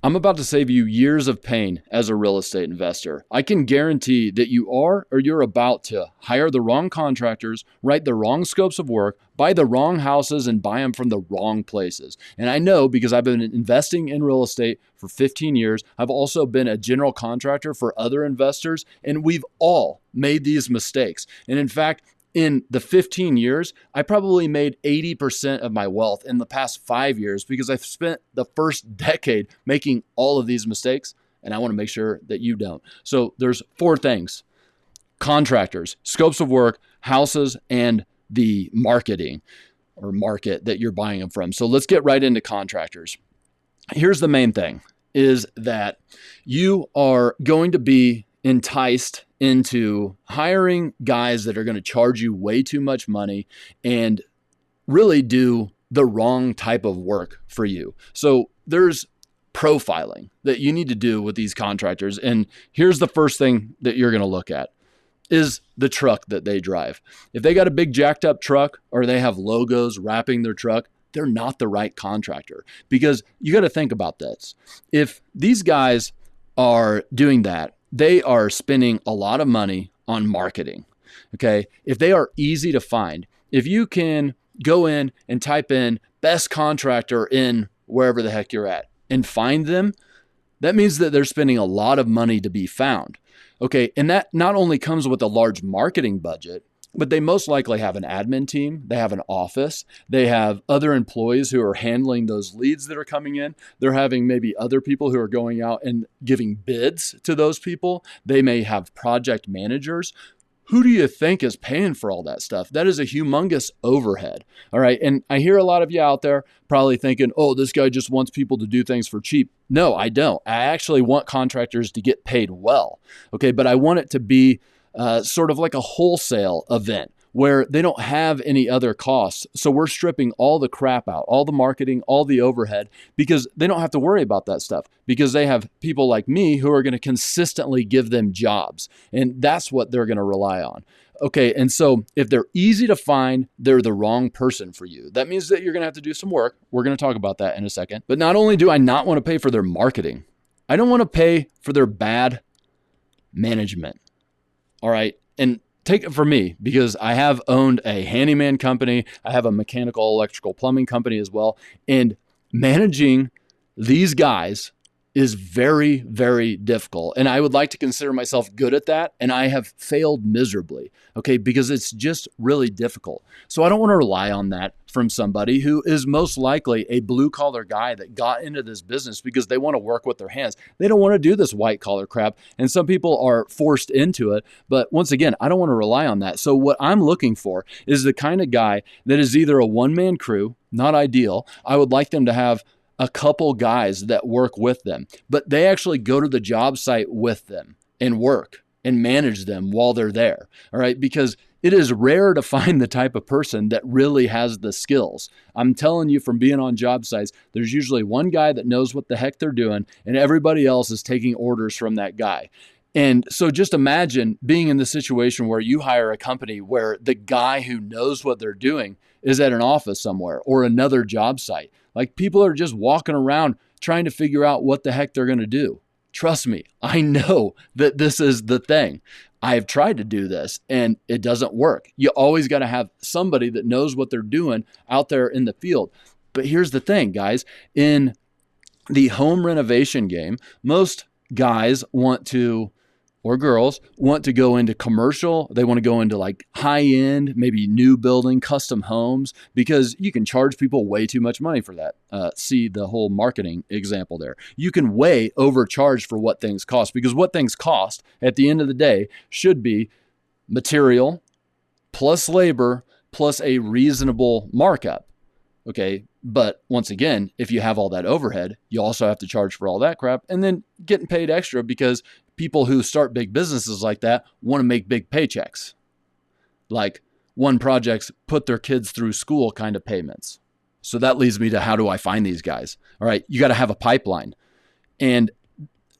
I'm about to save you years of pain as a real estate investor. I can guarantee that you are or you're about to hire the wrong contractors, write the wrong scopes of work, buy the wrong houses, and buy them from the wrong places. And I know because I've been investing in real estate for 15 years. I've also been a general contractor for other investors, and we've all made these mistakes. And in fact, in the 15 years, I probably made 80% of my wealth in the past 5 years because I've spent the first decade making all of these mistakes, and I want to make sure that you don't. So there's four things: contractors, scopes of work, houses, and the marketing or market that you're buying them from. So let's get right into contractors. Here's the main thing is that you are going to be enticed into hiring guys that are going to charge you way too much money and really do the wrong type of work for you. So there's profiling that you need to do with these contractors. And here's the first thing that you're going to look at is the truck that they drive. If they got a big jacked up truck or they have logos wrapping their truck, they're not the right contractor, because you got to think about this. If these guys are doing that, they are spending a lot of money on marketing. Okay. If they are easy to find, if you can go in and type in best contractor in wherever the heck you're at and find them, that means that they're spending a lot of money to be found. Okay. And that not only comes with a large marketing budget, but they most likely have an admin team. They have an office. They have other employees who are handling those leads that are coming in. They're having maybe other people who are going out and giving bids to those people. They may have project managers. Who do you think is paying for all that stuff? That is a humongous overhead. All right. And I hear a lot of you out there probably thinking, oh, this guy just wants people to do things for cheap. No, I don't. I actually want contractors to get paid well. Okay. But I want it to be sort of like a wholesale event where they don't have any other costs. So we're stripping all the crap out, all the marketing, all the overhead, because they don't have to worry about that stuff, because they have people like me who are going to consistently give them jobs. And that's what they're going to rely on. Okay. And so if they're easy to find, they're the wrong person for you. That means that you're going to have to do some work. We're going to talk about that in a second. But not only do I not want to pay for their marketing, I don't want to pay for their bad management. All right. And take it from me, because I have owned a handyman company. I have a mechanical, electrical, plumbing company as well. And managing these guys is very, very difficult. And I would like to consider myself good at that. And I have failed miserably, okay, because it's just really difficult. So I don't want to rely on that from somebody who is most likely a blue collar guy that got into this business because they want to work with their hands. They don't want to do this white collar crap. And some people are forced into it. But once again, I don't want to rely on that. So what I'm looking for is the kind of guy that is either a one-man crew, not ideal. I would like them to have a couple guys that work with them, but they actually go to the job site with them and work and manage them while they're there. All right. Because it is rare to find the type of person that really has the skills. I'm telling you from being on job sites, there's usually one guy that knows what the heck they're doing, and everybody else is taking orders from that guy. And so just imagine being in the situation where you hire a company where the guy who knows what they're doing is at an office somewhere or another job site. Like, people are just walking around trying to figure out what the heck they're going to do. Trust me, I know that this is the thing. I've tried to do this and it doesn't work. You always got to have somebody that knows what they're doing out there in the field. But here's the thing, guys. In the home renovation game, most guys want to, or girls want to go into commercial. They want to go into like high end, maybe new building, custom homes, because you can charge people way too much money for that. See the whole marketing example there. You can way overcharge for what things cost, because what things cost at the end of the day should be material plus labor plus a reasonable markup. Okay. But once again, if you have all that overhead, you also have to charge for all that crap, and then getting paid extra because people who start big businesses like that want to make big paychecks. Like one project's put their kids through school kind of payments. So that leads me to, how do I find these guys? All right. You got to have a pipeline. And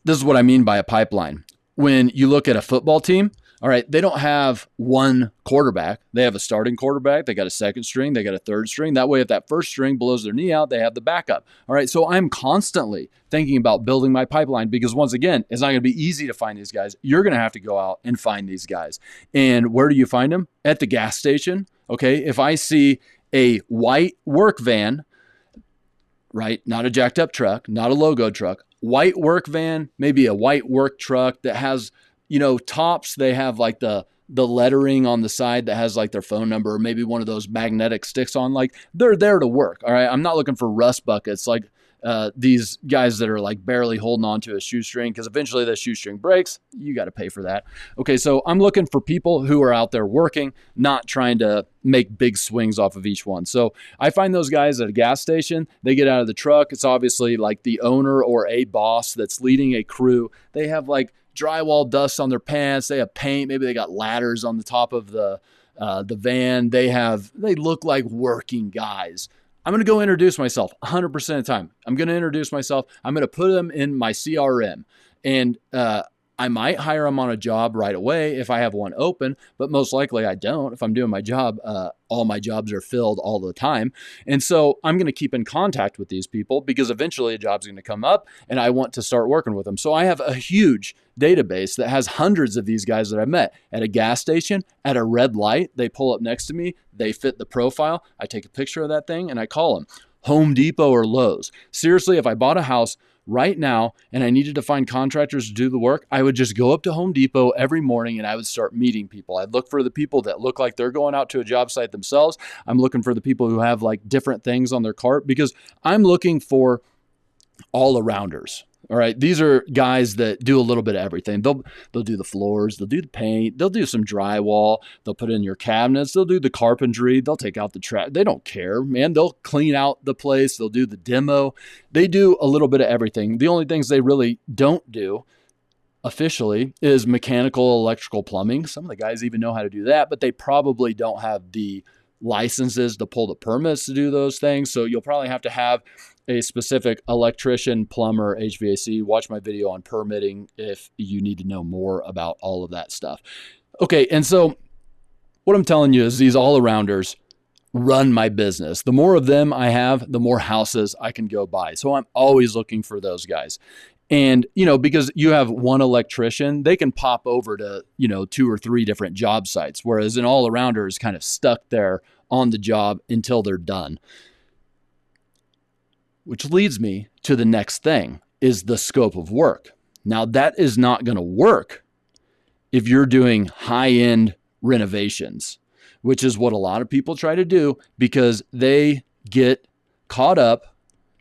this is what I mean by a pipeline. When you look at a football team, All right, they don't have one quarterback. They have a starting quarterback. They got a second string. They got a third string. That way, if that first string blows their knee out, they have the backup. All right, so I'm constantly thinking about building my pipeline because once again, it's not going to be easy to find these guys. You're going to have to go out and find these guys. And where do you find them? At the gas station. Okay, if I see a white work van, right, not a jacked up truck, not a logo truck, white work van, maybe a white work truck that has, tops, they have like the lettering on the side that has like their phone number, or maybe one of those magnetic sticks on, like they're there to work. All right. I'm not looking for rust buckets like these guys that are like barely holding on to a shoestring, because eventually the shoestring breaks. You got to pay for that. Okay. So I'm looking for people who are out there working, not trying to make big swings off of each one. So I find those guys at a gas station. They get out of the truck. It's obviously like the owner or a boss that's leading a crew. They have like drywall dust on their pants. They have paint. Maybe they got ladders on the top of the van. They look like working guys. I'm going to go introduce myself 100% of the time. I'm going to introduce myself. I'm going to put them in my CRM, and I might hire them on a job right away if I have one open, but most likely I don't. If I'm doing my job, all my jobs are filled all the time. And so I'm going to keep in contact with these people because eventually a job's going to come up and I want to start working with them. So I have a huge database that has hundreds of these guys that I met at a gas station, at a red light. They pull up next to me. They fit the profile. I take a picture of that thing and I call them. Home Depot or Lowe's. Seriously, if I bought a house right now and I needed to find contractors to do the work, I would just go up to Home Depot every morning and I would start meeting people. I'd look for the people that look like they're going out to a job site themselves. I'm looking for the people who have like different things on their cart because I'm looking for all-arounders. All right. These are guys that do a little bit of everything. They'll do the floors. They'll do the paint. They'll do some drywall. They'll put in your cabinets. They'll do the carpentry. They'll take out the trash. They don't care, man. They'll clean out the place. They'll do the demo. They do a little bit of everything. The only things they really don't do officially is mechanical, electrical, plumbing. Some of the guys even know how to do that, but they probably don't have the licenses to pull the permits to do those things. So you'll probably have to have a specific electrician, plumber, HVAC. Watch my video on permitting if you need to know more about all of that stuff. Okay, and so what I'm telling you is these all-arounders run my business. The more of them I have, the more houses I can go buy. So I'm always looking for those guys. And, because you have one electrician, they can pop over to, 2 or 3 different job sites, whereas an all-arounder is kind of stuck there on the job until they're done. Which leads me to the next thing, is the scope of work. Now, that is not going to work if you're doing high-end renovations, which is what a lot of people try to do because they get caught up,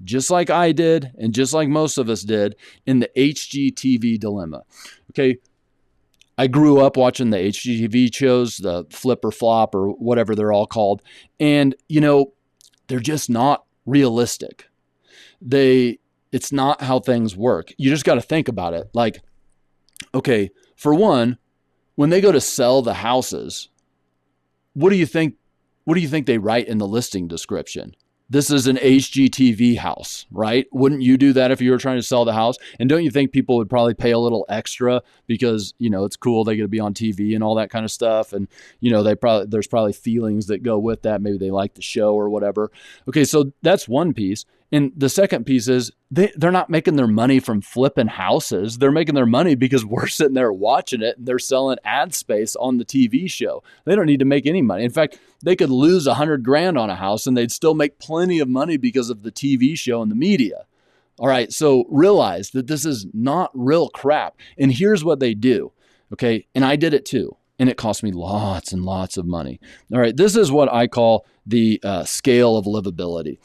just like I did and just like most of us did, in the HGTV dilemma. Okay, I grew up watching the HGTV shows, the Flip or Flop or whatever they're all called, and, they're just not realistic. It's not how things work. You just got to think about it. Like, okay, for one, when they go to sell the houses, what do you think they write in the listing description? This is an HGTV house, right? Wouldn't you do that if you were trying to sell the house? And don't you think people would probably pay a little extra because, it's cool. They get to be on TV and all that kind of stuff. And, there's probably feelings that go with that. Maybe they like the show or whatever. Okay. So that's one piece. And the second piece is they're not making their money from flipping houses. They're making their money because we're sitting there watching it and they're selling ad space on the TV show. They don't need to make any money. In fact, they could lose $100,000 on a house and they'd still make plenty of money because of the TV show and the media. All right. So realize that this is not real crap. And here's what they do. Okay. And I did it too. And it cost me lots and lots of money. All right. This is what I call the scale of livability.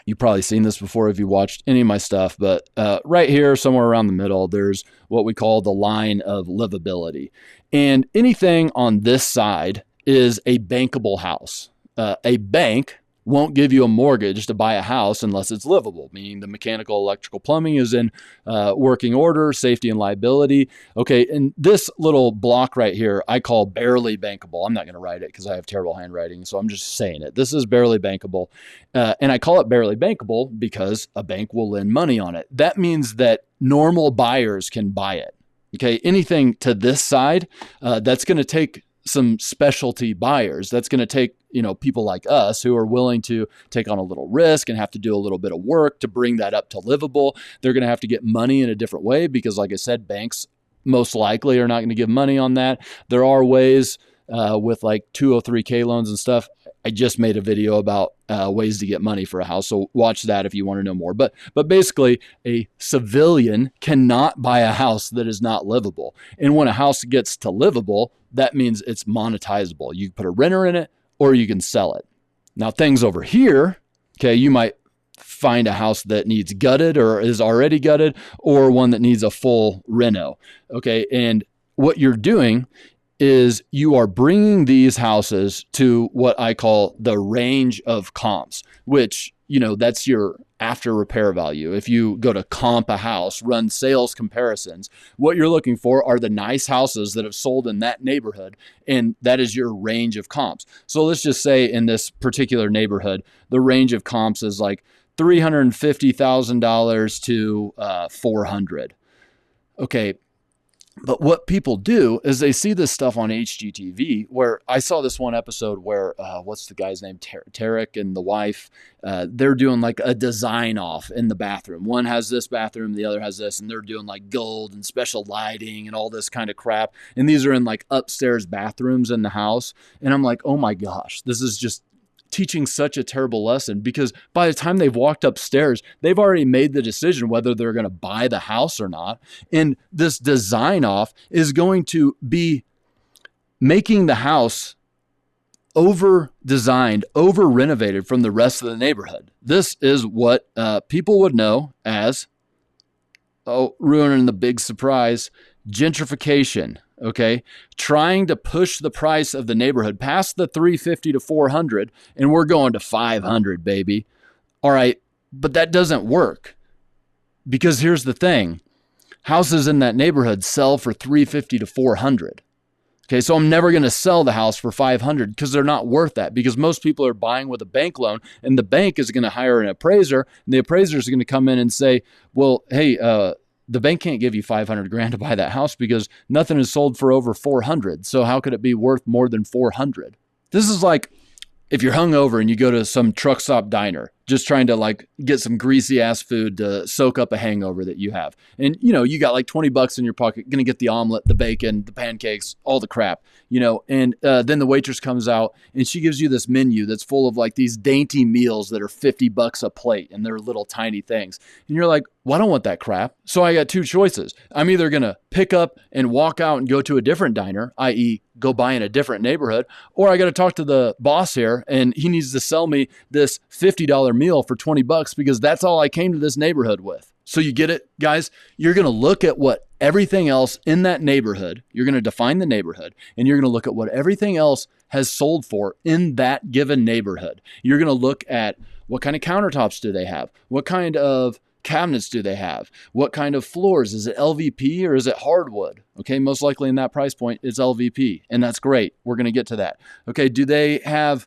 You've probably seen this before if you watched any of my stuff, but right here, somewhere around the middle, there's what we call the line of livability. And anything on this side is a bankable house. A bank won't give you a mortgage to buy a house unless it's livable, meaning the mechanical, electrical, plumbing is in working order, safety and liability. Okay, and this little block right here, I call barely bankable. I'm not going to write it because I have terrible handwriting, so I'm just saying it. This is barely bankable. And I call it barely bankable because a bank will lend money on it. That means that normal buyers can buy it. Okay, anything to this side, that's going to take some specialty buyers. That's going to take, people like us who are willing to take on a little risk and have to do a little bit of work to bring that up to livable. They're going to have to get money in a different way because, like I said, banks most likely are not going to give money on that. There are ways with like 203K loans and stuff. I just made a video about ways to get money for a house. So watch that if you want to know more. But basically, a civilian cannot buy a house that is not livable. And when a house gets to livable, that means it's monetizable. You put a renter in it or you can sell it. Now, things over here, okay, you might find a house that needs gutted or is already gutted or one that needs a full reno. Okay, and what you're doing is you are bringing these houses to what I call the range of comps, which, that's your after repair value. If you go to comp a house, run sales comparisons, what you're looking for are the nice houses that have sold in that neighborhood. And that is your range of comps. So let's just say in this particular neighborhood, the range of comps is like $350,000 to $400,000. Okay. But what people do is they see this stuff on HGTV where I saw this one episode where, what's the guy's name? Tarek and the wife, they're doing like a design off in the bathroom. One has this bathroom, the other has this, and they're doing like gold and special lighting and all this kind of crap. And these are in like upstairs bathrooms in the house. And I'm like, oh my gosh, this is just teaching such a terrible lesson because by the time they've walked upstairs, they've already made the decision whether they're going to buy the house or not. And this design off is going to be making the house over designed, over renovated from the rest of the neighborhood. This is what people would know as, ruining the big surprise, gentrification. Okay, trying to push the price of the neighborhood past the 350 to 400, and we're going to 500, baby. All right, but that doesn't work because here's the thing: houses in that neighborhood sell for 350 to 400. Okay, so I'm never going to sell the house for 500 because they're not worth that. Because most people are buying with a bank loan, and the bank is going to hire an appraiser, and the appraiser is going to come in and say, "Well, hey, the bank can't give you 500 grand to buy that house because nothing is sold for over 400. So how could it be worth more than 400? This is like if you're hungover and you go to some truck stop diner, just trying to like get some greasy ass food to soak up a hangover that you have. And you got like $20 in your pocket, going to get the omelet, the bacon, the pancakes, all the crap, and then the waitress comes out and she gives you this menu that's full of like these dainty meals that are $50 a plate and they're little tiny things. And you're like, well, I don't want that crap. So I got two choices. I'm either going to pick up and walk out and go to a different diner, i.e. go buy in a different neighborhood, or I got to talk to the boss here and he needs to sell me this $50 meal for $20 because that's all I came to this neighborhood with. So you get it, guys? You're going to look at what everything else in that neighborhood, you're going to define the neighborhood, and you're going to look at what everything else has sold for in that given neighborhood. You're going to look at what kind of countertops do they have? What kind of cabinets do they have? What kind of floors? Is it LVP or is it hardwood? Okay, most likely in that price point, it's LVP, and that's great. We're going to get to that. Okay, do they have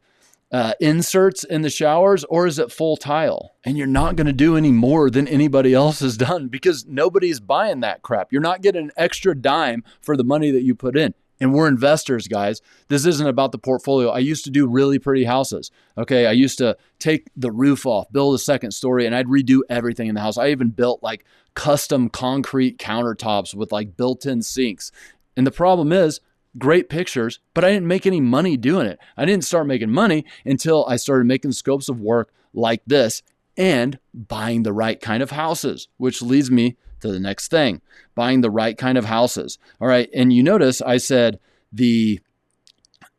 inserts in the showers or is it full tile? And you're not going to do any more than anybody else has done because nobody's buying that crap. You're not getting an extra dime for the money that you put in. And we're investors, guys. This isn't about the portfolio. I used to do really pretty houses. Okay, I used to take the roof off, build a second story, and I'd redo everything in the house. I even built like custom concrete countertops with like built-in sinks. And the problem is, great pictures, but I didn't make any money doing it. I didn't start making money until I started making scopes of work like this and buying the right kind of houses, which leads me to the next thing, buying the right kind of houses. All right. And you notice I said the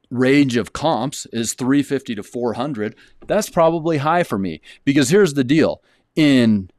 range of comps is 350 to 400. That's probably high for me because here's the deal. In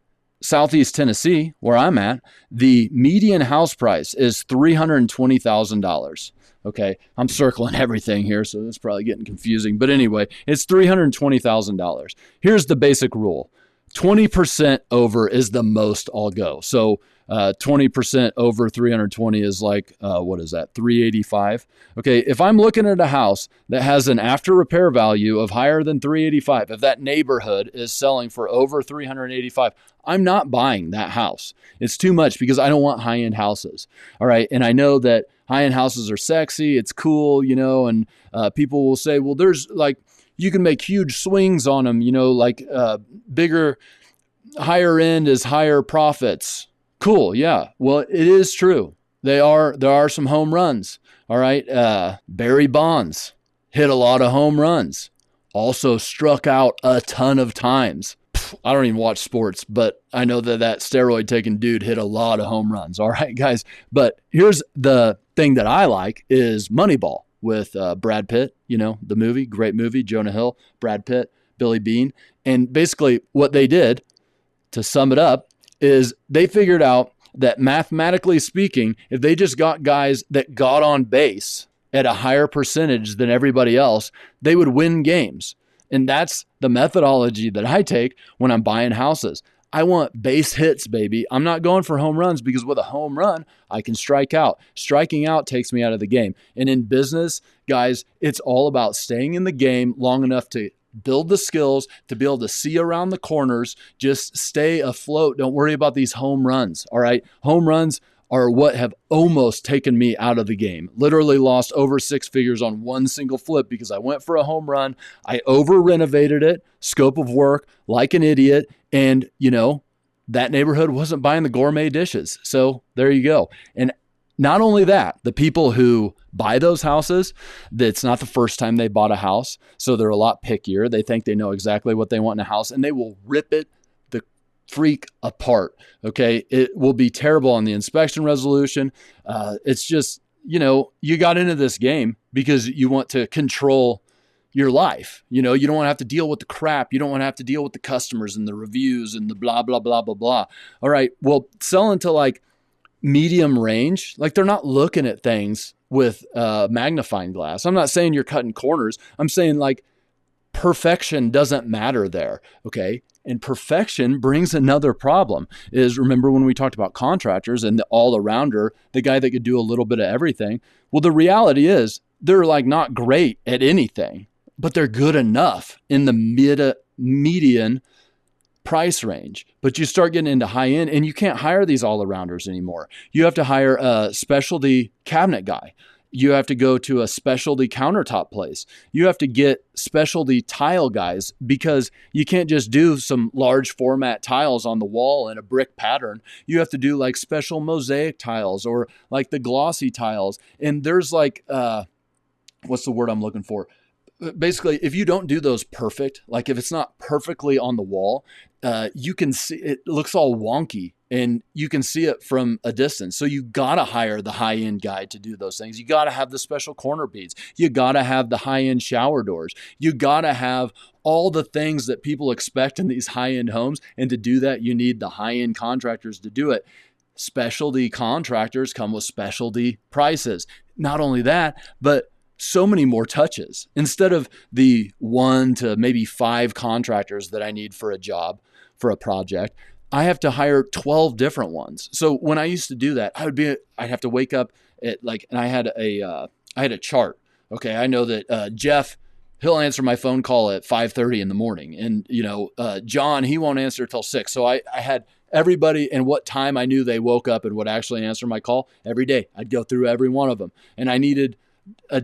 Southeast Tennessee, where I'm at, the median house price is $320,000. Okay, I'm circling everything here, so it's probably getting confusing. But anyway, it's $320,000. Here's the basic rule. 20% over is the most I'll go. So 20% over 320 is like, what is that? 385. Okay. If I'm looking at a house that has an after repair value of higher than 385, if that neighborhood is selling for over 385, I'm not buying that house. It's too much because I don't want high-end houses. All right. And I know that high-end houses are sexy. It's cool, and people will say, well, there's like, you can make huge swings on them, like bigger, higher end is higher profits. Cool. Yeah. Well, it is true. There are some home runs. All right. Barry Bonds hit a lot of home runs. Also struck out a ton of times. I don't even watch sports, but I know that steroid taking dude hit a lot of home runs. All right, guys. But here's the thing that I like is Moneyball with Brad Pitt, the movie, great movie, Jonah Hill, Brad Pitt, Billy Beane. And basically what they did, to sum it up, is they figured out that mathematically speaking, if they just got guys that got on base at a higher percentage than everybody else, they would win games. And that's the methodology that I take when I'm buying houses. I want base hits, baby. I'm not going for home runs because with a home run, I can strike out. Striking out takes me out of the game. And in business, guys, it's all about staying in the game long enough to build the skills, to be able to see around the corners, just stay afloat. Don't worry about these home runs, all right? Home runs are what have almost taken me out of the game. Literally lost over six figures on one single flip because I went for a home run. I over renovated it, scope of work, like an idiot. And, that neighborhood wasn't buying the gourmet dishes. So there you go. And not only that, the people who buy those houses, that's not the first time they bought a house. So they're a lot pickier. They think they know exactly what they want in a house and they will rip it the freak apart. Okay. It will be terrible on the inspection resolution. It's just, you got into this game because you want to control your life. You don't want to have to deal with the crap. You don't want to have to deal with the customers and the reviews and the blah, blah, blah, blah, blah. All right. Well, selling to like medium range, like they're not looking at things with a magnifying glass. I'm not saying you're cutting corners. I'm saying like perfection doesn't matter there. Okay. And perfection brings another problem is, remember when we talked about contractors and the all-arounder, the guy that could do a little bit of everything? Well, the reality is they're like not great at anything, but they're good enough in the median price range. But you start getting into high end and you can't hire these all-arounders anymore. You have to hire a specialty cabinet guy. You have to go to a specialty countertop place. You have to get specialty tile guys because you can't just do some large format tiles on the wall in a brick pattern. You have to do like special mosaic tiles or like the glossy tiles. And there's like, what's the word I'm looking for? Basically, if you don't do those perfect, like if it's not perfectly on the wall, you can see it looks all wonky and you can see it from a distance. So you got to hire the high-end guy to do those things. You got to have the special corner beads. You got to have the high-end shower doors. You got to have all the things that people expect in these high-end homes. And to do that, you need the high-end contractors to do it. Specialty contractors come with specialty prices. Not only that, but so many more touches. Instead of the 1 to maybe 5 contractors that I need for a job, for a project, I have to hire 12 different ones. So when I used to do that, I'd have to wake up at and I had a chart. Okay. I know that Jeff, he'll answer my phone call at 5:30 in the morning. And, John, he won't answer till 6. So I had everybody and what time I knew they woke up and would actually answer my call every day. I'd go through every one of them. And I needed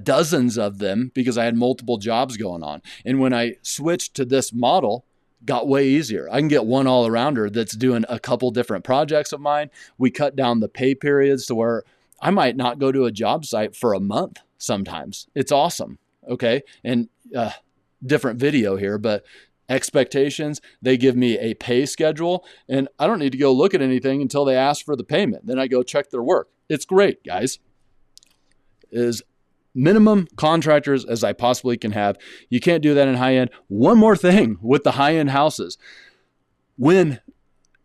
dozens of them because I had multiple jobs going on. And when I switched to this model, got way easier. I can get one all-arounder that's doing a couple different projects of mine. We cut down the pay periods to where I might not go to a job site for a month sometimes. It's awesome. Okay. And different video here, but expectations, they give me a pay schedule and I don't need to go look at anything until they ask for the payment. Then I go check their work. It's great, guys. Is minimum contractors as I possibly can have. You can't do that in high end. One more thing with the high end houses.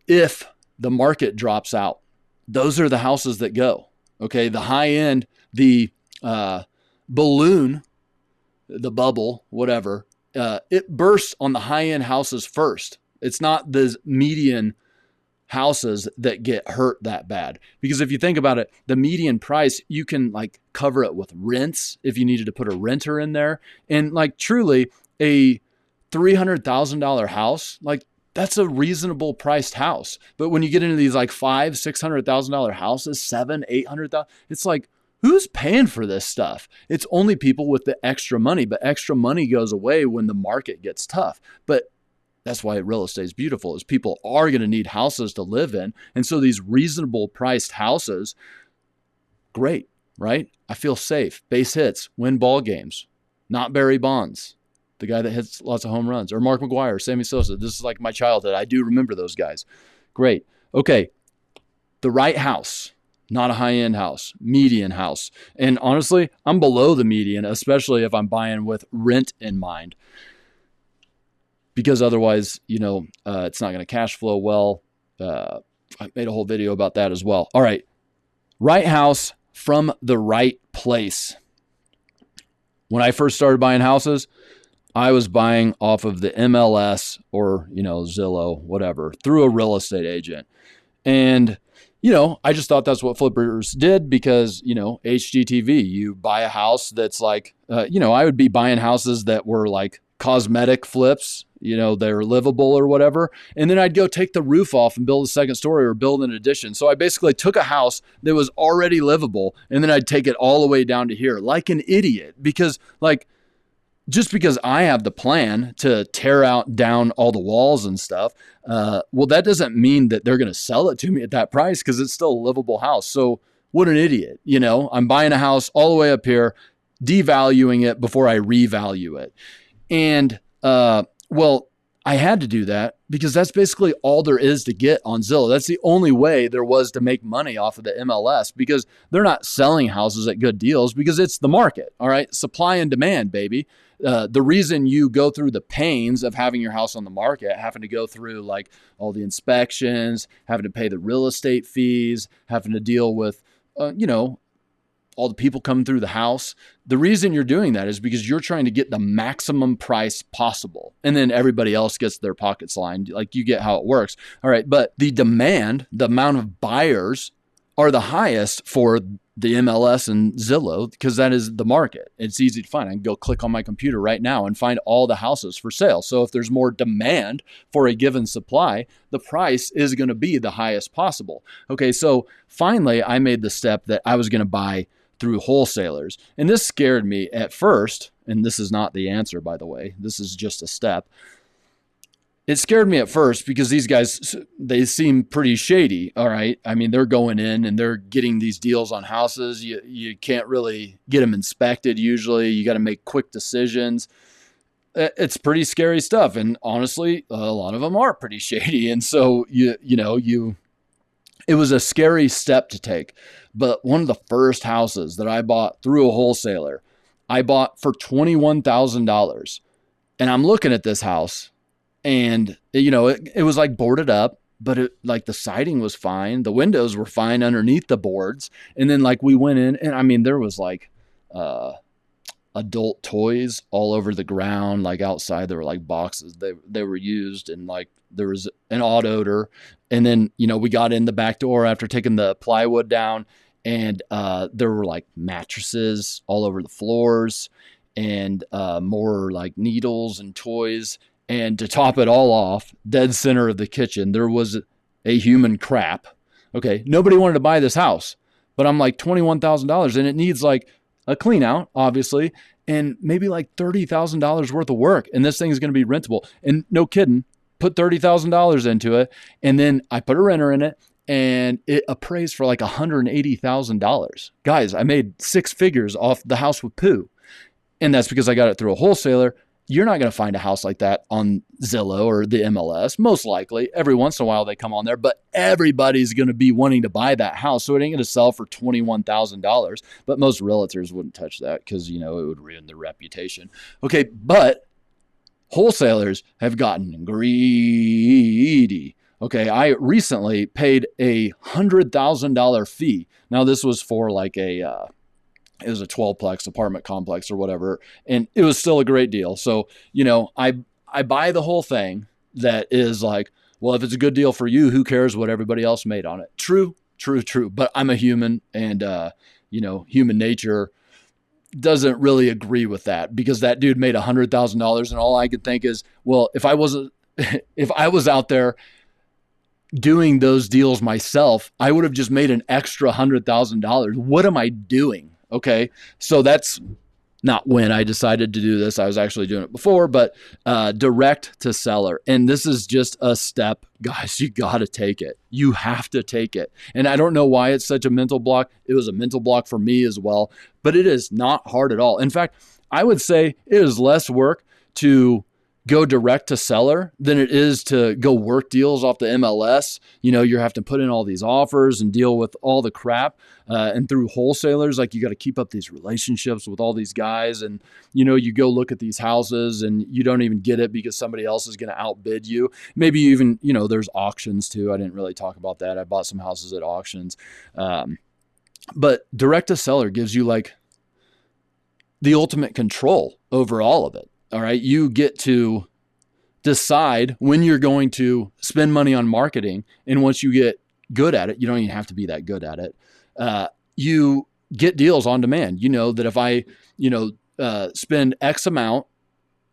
If the market drops out, those are the houses that go. Okay. The high end, the balloon, the bubble, whatever, it bursts on the high end houses first. It's not the median houses that get hurt that bad. Because if you think about it, the median price, you can like cover it with rents if you needed to put a renter in there. And like truly a $300,000 house, like that's a reasonable priced house. But when you get into these like $500,000-$600,000 houses, $700,000-$800,000, it's like, who's paying for this stuff? It's only people with the extra money, but extra money goes away when the market gets tough. But that's why real estate is beautiful, is people are going to need houses to live in. And so these reasonable priced houses, great, right? I feel safe. Base hits, win ball games. Not Barry Bonds, the guy that hits lots of home runs, or Mark McGwire, Sammy Sosa. This is like my childhood. I do remember those guys. Great. Okay. The right house, not a high-end house, median house. And honestly, I'm below the median, especially if I'm buying with rent in mind. Because otherwise, it's not going to cash flow well. I made a whole video about that as well. All right. Right house from the right place. When I first started buying houses, I was buying off of the MLS or, Zillow, whatever, through a real estate agent. And, I just thought that's what flippers did because, HGTV, you buy a house that's like, I would be buying houses that were like cosmetic flips, they're livable or whatever. And then I'd go take the roof off and build a second story or build an addition. So I basically took a house that was already livable and then I'd take it all the way down to here like an idiot because just because I have the plan to tear down all the walls and stuff, well, that doesn't mean that they're going to sell it to me at that price because it's still a livable house. So what an idiot. I'm buying a house all the way up here, devaluing it before I revalue it. And, well, I had to do that because that's basically all there is to get on Zillow. That's the only way there was to make money off of the MLS because they're not selling houses at good deals because it's the market. All right. Supply and demand, baby. The reason you go through the pains of having your house on the market, having to go through like all the inspections, having to pay the real estate fees, having to deal with, all the people coming through the house. The reason you're doing that is because you're trying to get the maximum price possible. And then everybody else gets their pockets lined. Like you get how it works. All right. But the demand, the amount of buyers are the highest for the MLS and Zillow because that is the market. It's easy to find. I can go click on my computer right now and find all the houses for sale. So if there's more demand for a given supply, the price is going to be the highest possible. Okay. So finally I made the step that I was going to buy through wholesalers. And this scared me at first. And this is not the answer, by the way. This is just a step. It scared me at first because these guys, they seem pretty shady. All right. I mean, they're going in and they're getting these deals on houses. You can't really get them inspected. Usually you got to make quick decisions. It's pretty scary stuff. And honestly, a lot of them are pretty shady. And so, it was a scary step to take. But one of the first houses that I bought through a wholesaler, I bought for $21,000. And I'm looking at this house and, it was like boarded up, but the siding was fine. The windows were fine underneath the boards. And then we went in and I mean, there was adult toys all over the ground. Outside there were boxes. They were used and there was an odd odor. And then, we got in the back door after taking the plywood down and there were mattresses all over the floors and more needles and toys. And to top it all off, dead center of the kitchen, there was a human crap. Okay. Nobody wanted to buy this house, but I'm $21,000 and it needs a clean out, obviously, and maybe $30,000 worth of work. And this thing is going to be rentable. And no kidding, put $30,000 into it. And then I put a renter in it and it appraised for $180,000. Guys, I made 6 figures off the house with poo. And that's because I got it through a wholesaler. You're not going to find a house like that on Zillow or the MLS. Most likely, every once in a while they come on there, but everybody's going to be wanting to buy that house. So it ain't going to sell for $21,000. But most realtors wouldn't touch that because, it would ruin their reputation. Okay, but wholesalers have gotten greedy. Okay, I recently paid a $100,000 fee. Now, this was for it was a 12-plex apartment complex or whatever, and it was still a great deal. So, I buy the whole thing that is like, well, if it's a good deal for you, who cares what everybody else made on it? True. But I'm a human, and human nature doesn't really agree with that, because that dude made $100,000, and all I could think is, well, if I was out there doing those deals myself, I would have just made an extra $100,000. What am I doing? Okay. So that's not when I decided to do this. I was actually doing it before, but direct to seller. And this is just a step, guys. You got to take it. You have to take it. And I don't know why it's such a mental block. It was a mental block for me as well, but it is not hard at all. In fact, I would say it is less work to go direct to seller than it is to go work deals off the MLS. You have to put in all these offers and deal with all the crap. And through wholesalers, like, you got to keep up these relationships with all these guys. And, you go look at these houses and you don't even get it because somebody else is going to outbid you. Maybe even, there's auctions too. I didn't really talk about that. I bought some houses at auctions. But direct to seller gives you like the ultimate control over all of it. All right. You get to decide when you're going to spend money on marketing. And once you get good at it, you don't even have to be that good at it. You get deals on demand. You know that if I, spend X amount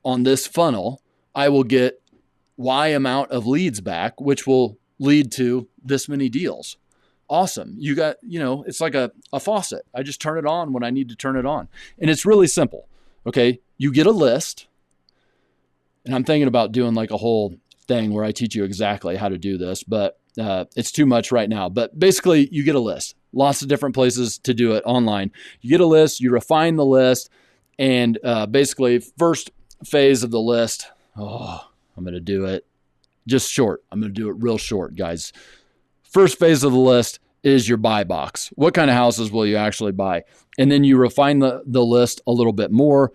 on this funnel, I will get Y amount of leads back, which will lead to this many deals. Awesome. You got, it's like a faucet. I just turn it on when I need to turn it on. And it's really simple. Okay. You get a list, and I'm thinking about doing like a whole thing where I teach you exactly how to do this, but it's too much right now. But basically, you get a list, lots of different places to do it online. You get a list, you refine the list, and basically first phase of the list, I'm going to do it just short. I'm going to do it real short, guys. First phase of the list is your buy box. What kind of houses will you actually buy? And then you refine the list a little bit more.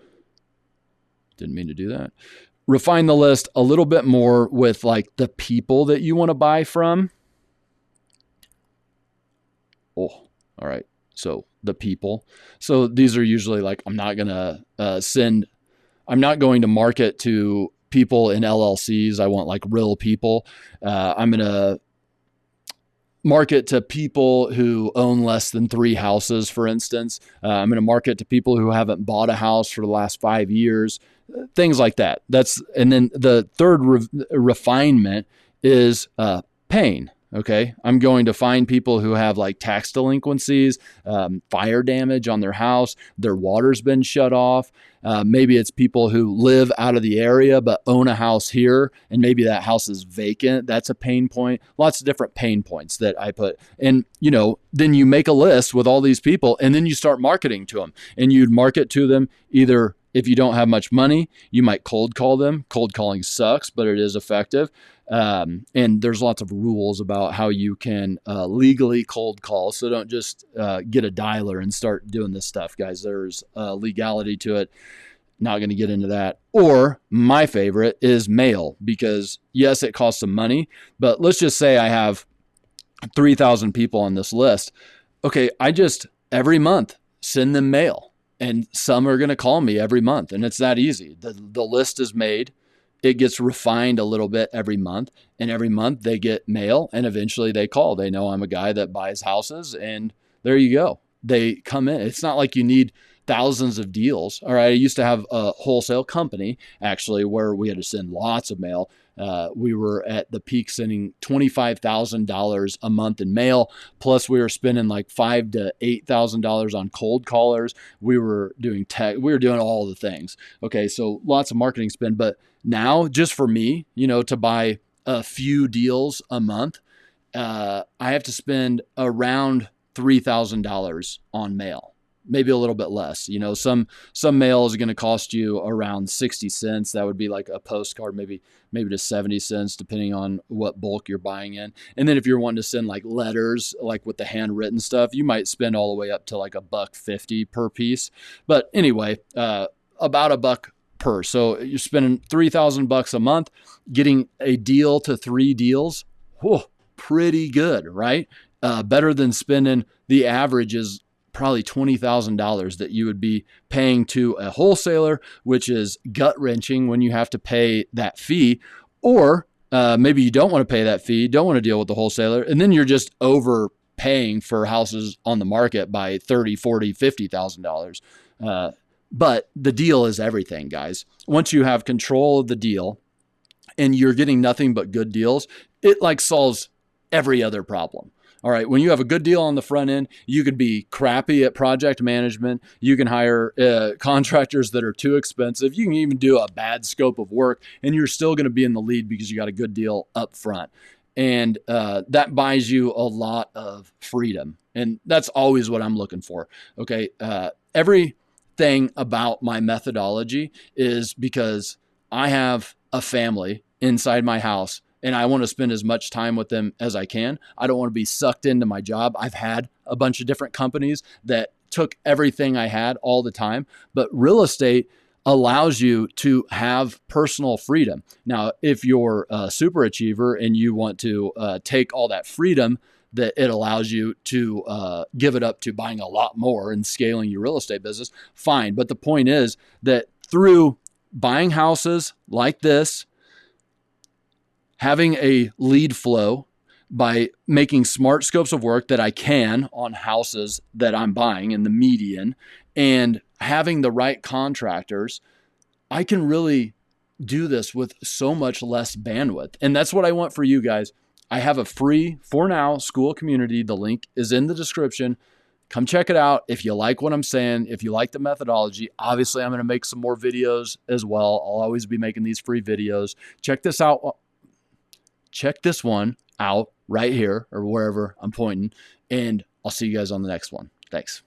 Didn't mean to do that. Refine the list a little bit more with like the people that you want to buy from. All right. So the people. So these are usually like, I'm not going to market to people in LLCs. I want like real people. I'm going to market to people who own less than 3 houses, for instance. I'm going to market to people who haven't bought a house for the last 5 years, things like that. And then the third refinement is pain. Okay. I'm going to find people who have like tax delinquencies, fire damage on their house, their water's been shut off. Maybe it's people who live out of the area but own a house here, and maybe that house is vacant. That's a pain point. Lots of different pain points that I put. And, then you make a list with all these people, and then you start marketing to them. And you'd market to them either, if you don't have much money, you might cold call them. Cold calling sucks, but it is effective. And there's lots of rules about how you can legally cold call. So don't just get a dialer and start doing this stuff, guys. There's legality to it. Not going to get into that. Or my favorite is mail, because yes, it costs some money, but let's just say I have 3,000 people on this list. Okay, I just every month send them mail, and some are going to call me every month, and it's that easy. The list is made. It gets refined a little bit every month, and every month they get mail, and eventually they call. They know I'm a guy that buys houses, and there you go. They come in. It's not like you need thousands of deals. All right. I used to have a wholesale company actually where we had to send lots of mail. We were at the peak sending $25,000 a month in mail. Plus we were spending like $5,000 to $8,000 on cold callers. We were doing tech. We were doing all the things. Okay. So lots of marketing spend, but now just for me, to buy a few deals a month, I have to spend around $3,000 on mail, maybe a little bit less. Some mail is going to cost you around 60 cents. That would be like a postcard, maybe to 70 cents, depending on what bulk you're buying in. And then if you're wanting to send like letters, like with the handwritten stuff, you might spend all the way up to like $1.50 per piece. But anyway, about $1 per. So you're spending $3,000 a month, getting a deal to 3 deals. Whew, pretty good, right? Better than spending, the average is probably $20,000 that you would be paying to a wholesaler, which is gut wrenching when you have to pay that fee. Or Maybe you don't want to pay that fee, don't want to deal with the wholesaler, and then you're just overpaying for houses on the market by $30, $40, $50,000. But the deal is everything, guys. Once you have control of the deal and you're getting nothing but good deals, it like solves every other problem. All right. When you have a good deal on the front end, you could be crappy at project management. You can hire contractors that are too expensive. You can even do a bad scope of work and you're still going to be in the lead because you got a good deal up front. And that buys you a lot of freedom. And that's always what I'm looking for. Okay. Everything about my methodology is because I have a family inside my house and I want to spend as much time with them as I can. I don't want to be sucked into my job. I've had a bunch of different companies that took everything I had all the time, but real estate allows you to have personal freedom. Now, if you're a super achiever and you want to take all that freedom that it allows you to give it up to buying a lot more and scaling your real estate business, fine. But the point is that through buying houses like this, having a lead flow by making smart scopes of work that I can on houses that I'm buying in the median and having the right contractors, I can really do this with so much less bandwidth. And that's what I want for you guys. I have a free, for now, school community. The link is in the description. Come check it out. If you like what I'm saying, if you like the methodology, obviously I'm going to make some more videos as well. I'll always be making these free videos. Check this out. Check this one out right here or wherever I'm pointing, and I'll see you guys on the next one. Thanks.